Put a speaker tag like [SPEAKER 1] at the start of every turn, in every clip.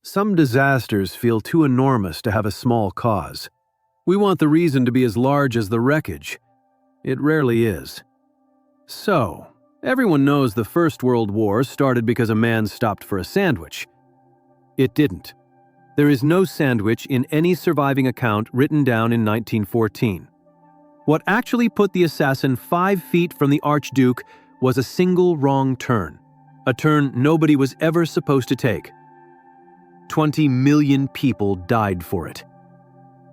[SPEAKER 1] Some disasters feel too enormous to have a small cause. We want the reason to be as large as the wreckage. It rarely is. So, everyone knows the First World War started because a man stopped for a sandwich. It didn't. There is no sandwich in any surviving account written down in 1914. What actually put the assassin 5 feet from the Archduke was a single wrong turn, a turn nobody was ever supposed to take. 20 million people died for it.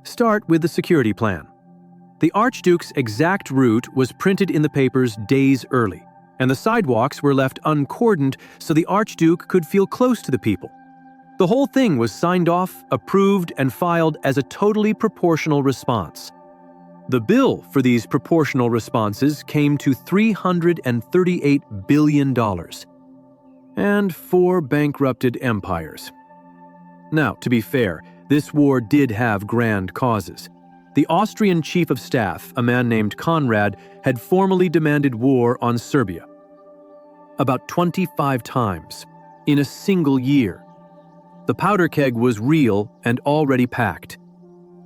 [SPEAKER 1] Start with the security plan. The Archduke's exact route was printed in the papers days early, and the sidewalks were left uncordoned so the Archduke could feel close to the people. The whole thing was signed off, approved, and filed as a totally proportional response. The bill for these proportional responses came to $338 billion. And 4 bankrupted empires. Now, to be fair, this war did have grand causes. The Austrian chief of staff, a man named Conrad, had formally demanded war on Serbia. About 25 times, in a single year. The powder keg was real and already packed.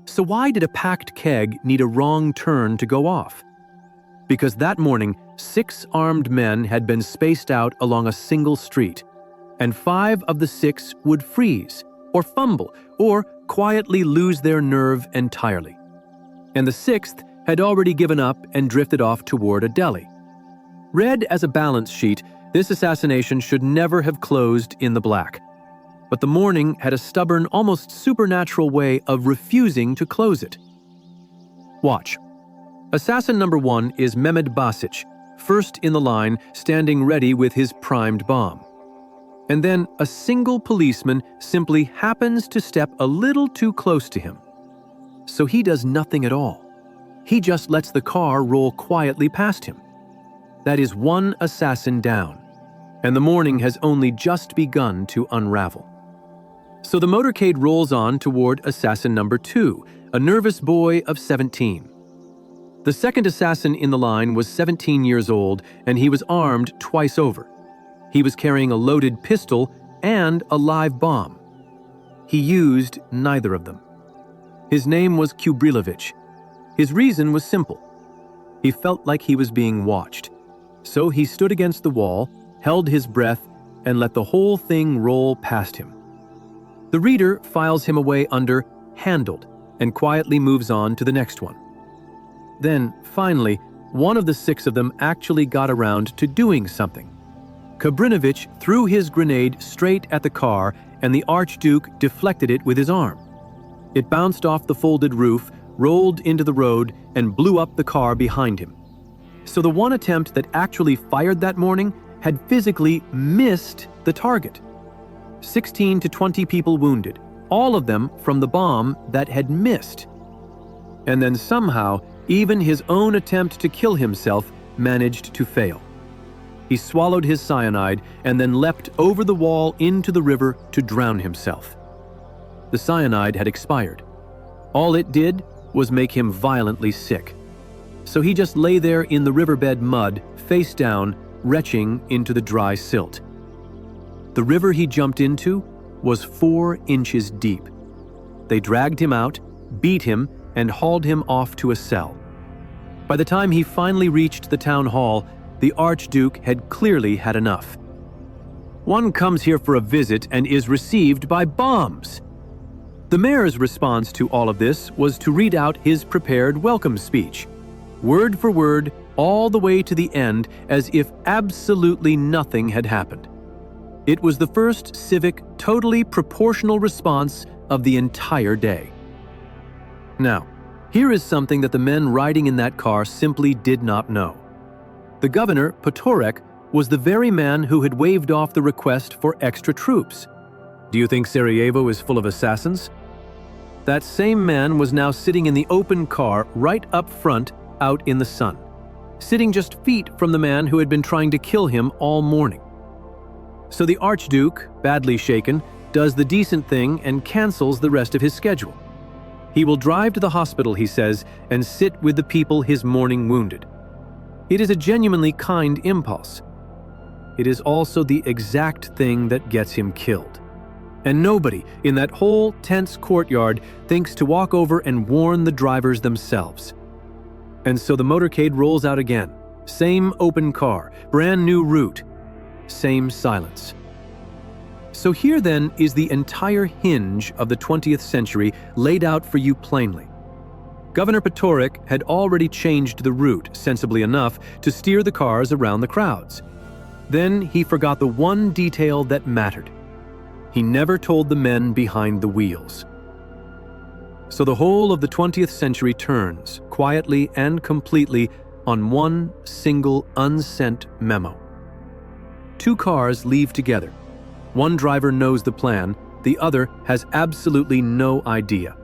[SPEAKER 1] So why did a packed keg need a wrong turn to go off? Because that morning, 6 armed men had been spaced out along a single street, and 5 of the 6 would freeze, or fumble, or quietly lose their nerve entirely. And the 6th had already given up and drifted off toward a deli. Read as a balance sheet, this assassination should never have closed in the black. But the morning had a stubborn, almost supernatural way of refusing to close it. Watch. Assassin number 1 is Mehmed Basic, first in the line, standing ready with his primed bomb. And then a single policeman simply happens to step a little too close to him. So he does nothing at all. He just lets the car roll quietly past him. That is 1 assassin down, and the morning has only just begun to unravel. So the motorcade rolls on toward assassin number 2, a nervous boy of 17. The second assassin in the line was 17 years old, and he was armed twice over. He was carrying a loaded pistol and a live bomb. He used neither of them. His name was Kubrilovich. His reason was simple. He felt like he was being watched. So he stood against the wall, held his breath, and let the whole thing roll past him. The reader files him away under handled and quietly moves on to the next one. Then, finally, one of the 6 of them actually got around to doing something. Kubrinovich threw his grenade straight at the car, and the Archduke deflected it with his arm. It bounced off the folded roof, rolled into the road, and blew up the car behind him. So the one attempt that actually fired that morning had physically missed the target. 16 to 20 people wounded, all of them from the bomb that had missed. And then somehow, even his own attempt to kill himself managed to fail. He swallowed his cyanide and then leapt over the wall into the river to drown himself. The cyanide had expired. All it did was make him violently sick. So he just lay there in the riverbed mud, face down, retching into the dry silt. The river he jumped into was 4 inches deep. They dragged him out, beat him, and hauled him off to a cell. By the time he finally reached the town hall, the Archduke had clearly had enough. One comes here for a visit and is received by bombs. The mayor's response to all of this was to read out his prepared welcome speech, word for word, all the way to the end, as if absolutely nothing had happened. It was the first civic, totally proportional response of the entire day. Now, here is something that the men riding in that car simply did not know. The governor, Potorek, was the very man who had waved off the request for extra troops. Do you think Sarajevo is full of assassins? That same man was now sitting in the open car right up front, out in the sun, sitting just feet from the man who had been trying to kill him all morning. So the Archduke, badly shaken, does the decent thing and cancels the rest of his schedule. He will drive to the hospital, he says, and sit with the people his morning wounded. It is a genuinely kind impulse. It is also the exact thing that gets him killed. And nobody in that whole tense courtyard thinks to walk over and warn the drivers themselves. And so the motorcade rolls out again. Same open car, brand new route, same silence. So here then is the entire hinge of the 20th century laid out for you plainly. Governor Potorik had already changed the route, sensibly enough, to steer the cars around the crowds. Then he forgot the one detail that mattered. He never told the men behind the wheels. So the whole of the 20th century turns, quietly and completely, on one single unsent memo. Two cars leave together. One driver knows the plan, the other has absolutely no idea.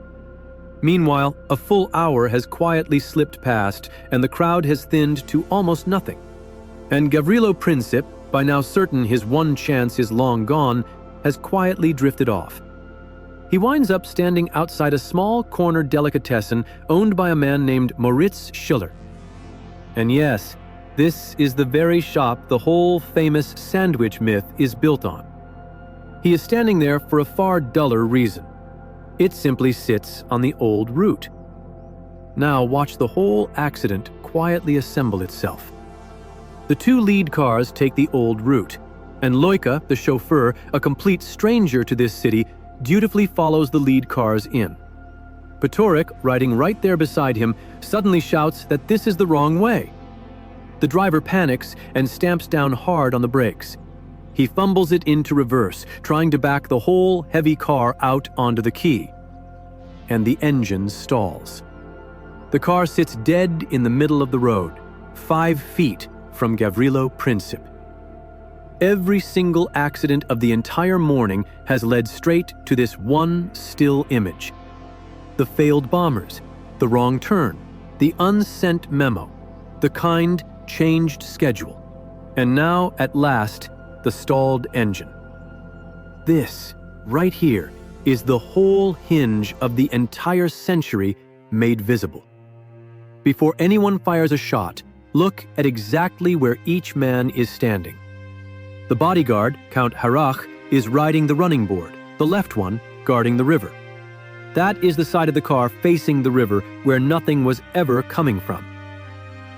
[SPEAKER 1] Meanwhile, a full hour has quietly slipped past and the crowd has thinned to almost nothing. And Gavrilo Princip, by now certain his one chance is long gone, has quietly drifted off. He winds up standing outside a small corner delicatessen owned by a man named Moritz Schiller. And yes, this is the very shop the whole famous sandwich myth is built on. He is standing there for a far duller reason. It simply sits on the old route. Now watch the whole accident quietly assemble itself. The two lead cars take the old route, and Loika, the chauffeur, a complete stranger to this city, dutifully follows the lead cars in. Potorik, riding right there beside him, suddenly shouts that this is the wrong way. The driver panics and stamps down hard on the brakes. He fumbles it into reverse, trying to back the whole heavy car out onto the quay. And the engine stalls. The car sits dead in the middle of the road, 5 feet from Gavrilo Princip. Every single accident of the entire morning has led straight to this one still image. The failed bombers, the wrong turn, the unsent memo, the kind changed schedule, and now, at last, the stalled engine. This, right here, is the whole hinge of the entire century made visible. Before anyone fires a shot, look at exactly where each man is standing. The bodyguard, Count Harrach, is riding the running board, the left one guarding the river. That is the side of the car facing the river where nothing was ever coming from.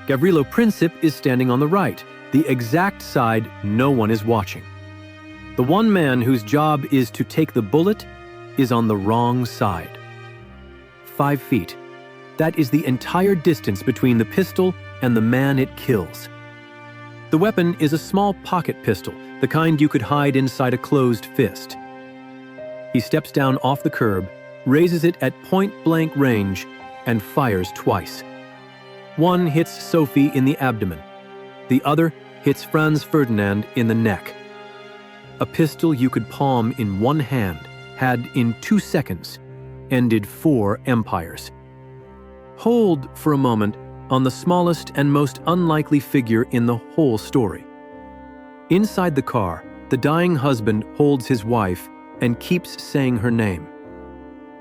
[SPEAKER 1] Gavrilo Princip is standing on the right, the exact side no one is watching. The one man whose job is to take the bullet is on the wrong side. 5 feet. That is the entire distance between the pistol and the man it kills. The weapon is a small pocket pistol, the kind you could hide inside a closed fist. He steps down off the curb, raises it at point-blank range, and fires twice. One hits Sophie in the abdomen. The other hits Franz Ferdinand in the neck. A pistol you could palm in one hand had, in 2 seconds, ended 4 empires. Hold for a moment on the smallest and most unlikely figure in the whole story. Inside the car, the dying husband holds his wife and keeps saying her name.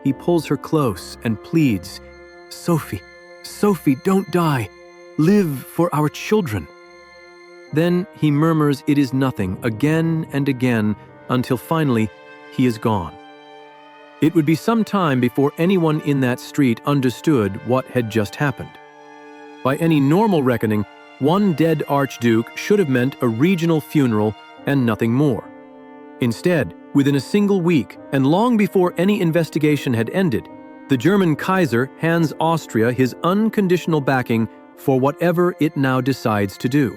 [SPEAKER 1] He pulls her close and pleads, "Sophie, Sophie, don't die. Live for our children." Then he murmurs it is nothing again and again until finally he is gone. It would be some time before anyone in that street understood what had just happened. By any normal reckoning, one dead archduke should have meant a regional funeral and nothing more. Instead, within a single week, and long before any investigation had ended, the German Kaiser hands Austria his unconditional backing for whatever it now decides to do.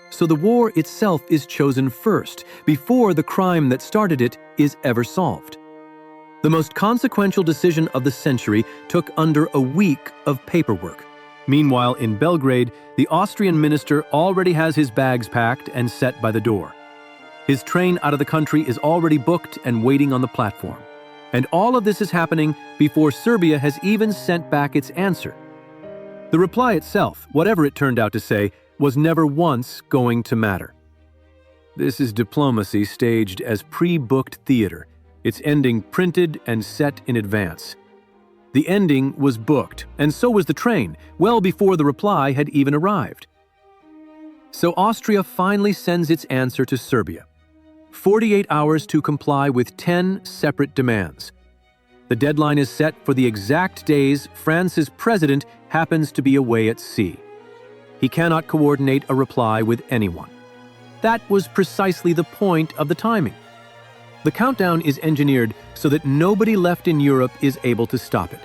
[SPEAKER 1] So the war itself is chosen first, before the crime that started it is ever solved. The most consequential decision of the century took under a week of paperwork. Meanwhile, in Belgrade, the Austrian minister already has his bags packed and set by the door. His train out of the country is already booked and waiting on the platform. And all of this is happening before Serbia has even sent back its answer. The reply itself, whatever it turned out to say, was never once going to matter. This is diplomacy staged as pre-booked theater, its ending printed and set in advance. The ending was booked, and so was the train, well before the reply had even arrived. So Austria finally sends its answer to Serbia. 48 hours to comply with 10 separate demands. The deadline is set for the exact days France's president happens to be away at sea. He cannot coordinate a reply with anyone. That was precisely the point of the timing. The countdown is engineered so that nobody left in Europe is able to stop it.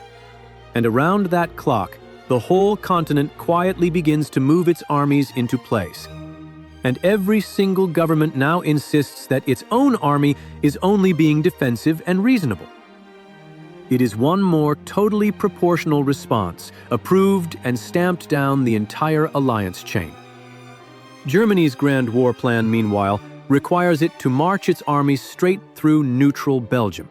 [SPEAKER 1] And around that clock, the whole continent quietly begins to move its armies into place. And every single government now insists that its own army is only being defensive and reasonable. It is one more totally proportional response, approved and stamped down the entire alliance chain. Germany's Grand War Plan, meanwhile, requires it to march its armies straight through neutral Belgium.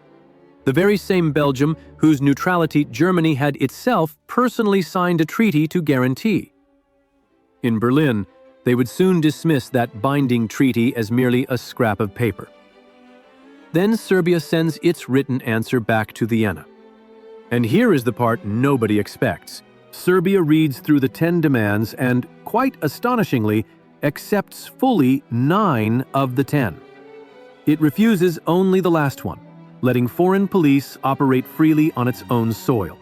[SPEAKER 1] The very same Belgium whose neutrality Germany had itself personally signed a treaty to guarantee. In Berlin, they would soon dismiss that binding treaty as merely a scrap of paper. Then Serbia sends its written answer back to Vienna. And here is the part nobody expects. Serbia reads through the 10 demands and, quite astonishingly, accepts fully 9 of the 10. It refuses only the last one, letting foreign police operate freely on its own soil.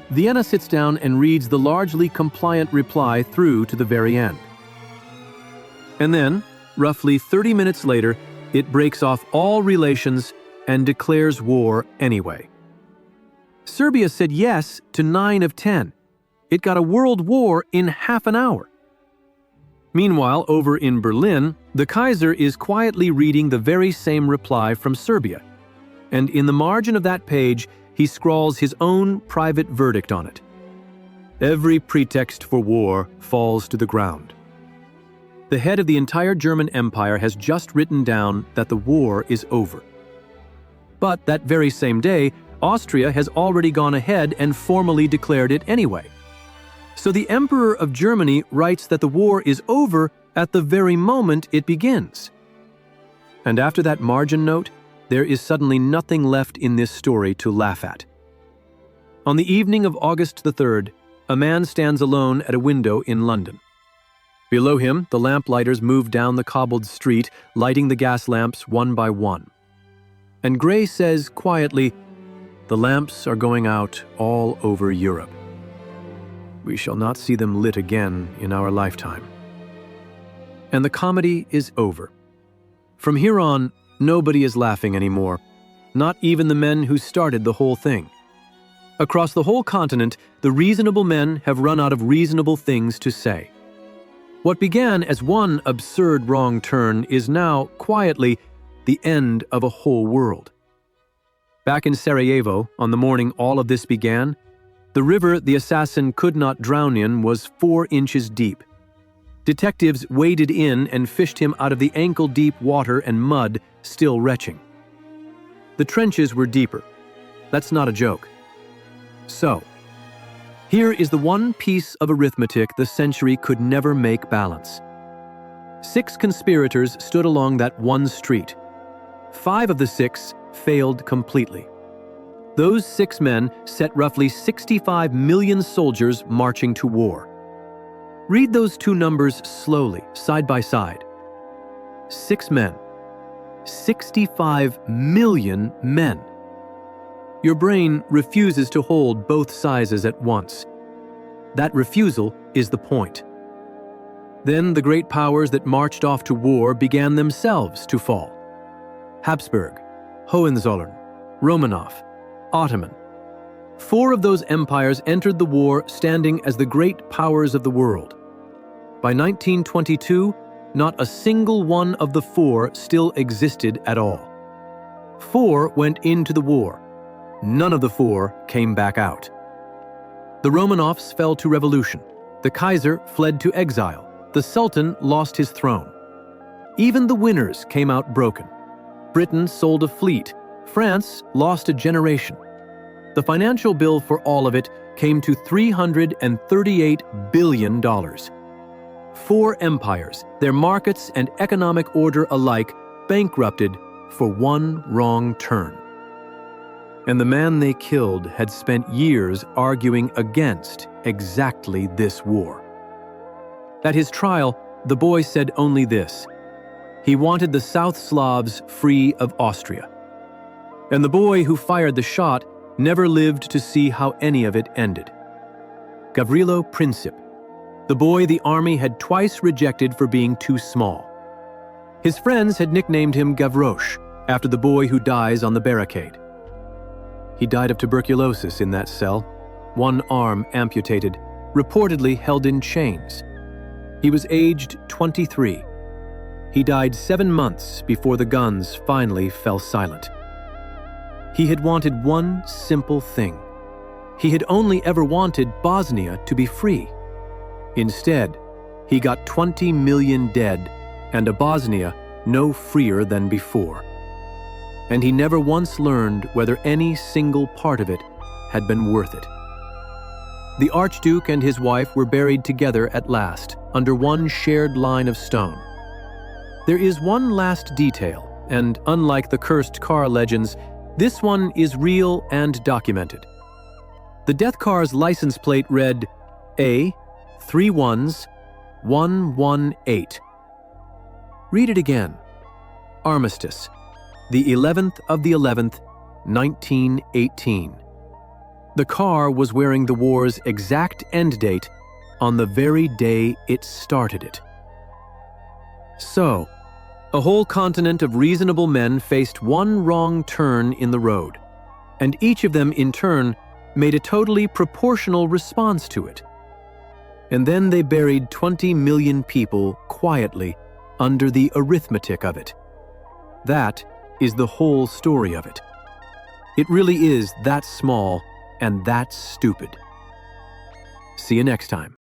[SPEAKER 1] Vienna sits down and reads the largely compliant reply through to the very end. And then, roughly 30 minutes later, it breaks off all relations and declares war anyway. Serbia said yes to 9 of 10. It got a world war in half an hour. Meanwhile, over in Berlin, the Kaiser is quietly reading the very same reply from Serbia. And in the margin of that page, he scrawls his own private verdict on it. Every pretext for war falls to the ground. The head of the entire German Empire has just written down that the war is over. But that very same day, Austria has already gone ahead and formally declared it anyway. So the Emperor of Germany writes that the war is over at the very moment it begins. And after that margin note, there is suddenly nothing left in this story to laugh at. On the evening of August the 3rd, a man stands alone at a window in London. Below him, the lamplighters move down the cobbled street, lighting the gas lamps one by one. And Gray says quietly, "The lamps are going out all over Europe. We shall not see them lit again in our lifetime." And the comedy is over. From here on, nobody is laughing anymore, not even the men who started the whole thing. Across the whole continent, the reasonable men have run out of reasonable things to say. What began as one absurd wrong turn is now, quietly, the end of a whole world. Back in Sarajevo, on the morning all of this began, the river the assassin could not drown in was 4 inches deep. Detectives waded in and fished him out of the ankle-deep water and mud, still retching. The trenches were deeper. That's not a joke. So, here is the one piece of arithmetic the century could never make balance. 6 conspirators stood along that one street. 5 of the 6 failed completely. Those 6 men set roughly 65 million soldiers marching to war. Read those 2 numbers slowly, side by side. 6 men. 65 million men. Your brain refuses to hold both sizes at once. That refusal is the point. Then the great powers that marched off to war began themselves to fall. Habsburg, Hohenzollern, Romanov, Ottoman. 4 of those empires entered the war standing as the great powers of the world. By 1922, not a single one of the 4 still existed at all. 4 went into the war. None of the 4 came back out. The Romanovs fell to revolution. The Kaiser fled to exile. The Sultan lost his throne. Even the winners came out broken. Britain sold a fleet. France lost a generation. The financial bill for all of it came to $338 billion. 4 empires, their markets and economic order alike, bankrupted for one wrong turn. And the man they killed had spent years arguing against exactly this war. At his trial, the boy said only this: He wanted the South Slavs free of Austria. And the boy who fired the shot never lived to see how any of it ended. Gavrilo Princip, the boy the army had twice rejected for being too small. His friends had nicknamed him Gavroche, after the boy who dies on the barricade. He died of tuberculosis in that cell, one arm amputated, reportedly held in chains. He was aged 23. He died 7 months before the guns finally fell silent. He had wanted one simple thing. He had only ever wanted Bosnia to be free. Instead, he got 20 million dead and a Bosnia no freer than before. And he never once learned whether any single part of it had been worth it. The Archduke and his wife were buried together at last, under one shared line of stone. There is one last detail, and unlike the cursed car legends, this one is real and documented. The death car's license plate read A31118. Read it again. Armistice, the 11th of the 11th, 1918. The car was wearing the war's exact end date on the very day it started it. So, a whole continent of reasonable men faced one wrong turn in the road, and each of them in turn made a totally proportional response to it. And then they buried 20 million people quietly under the arithmetic of it. That is the whole story of it. It really is that small and that stupid. See you next time.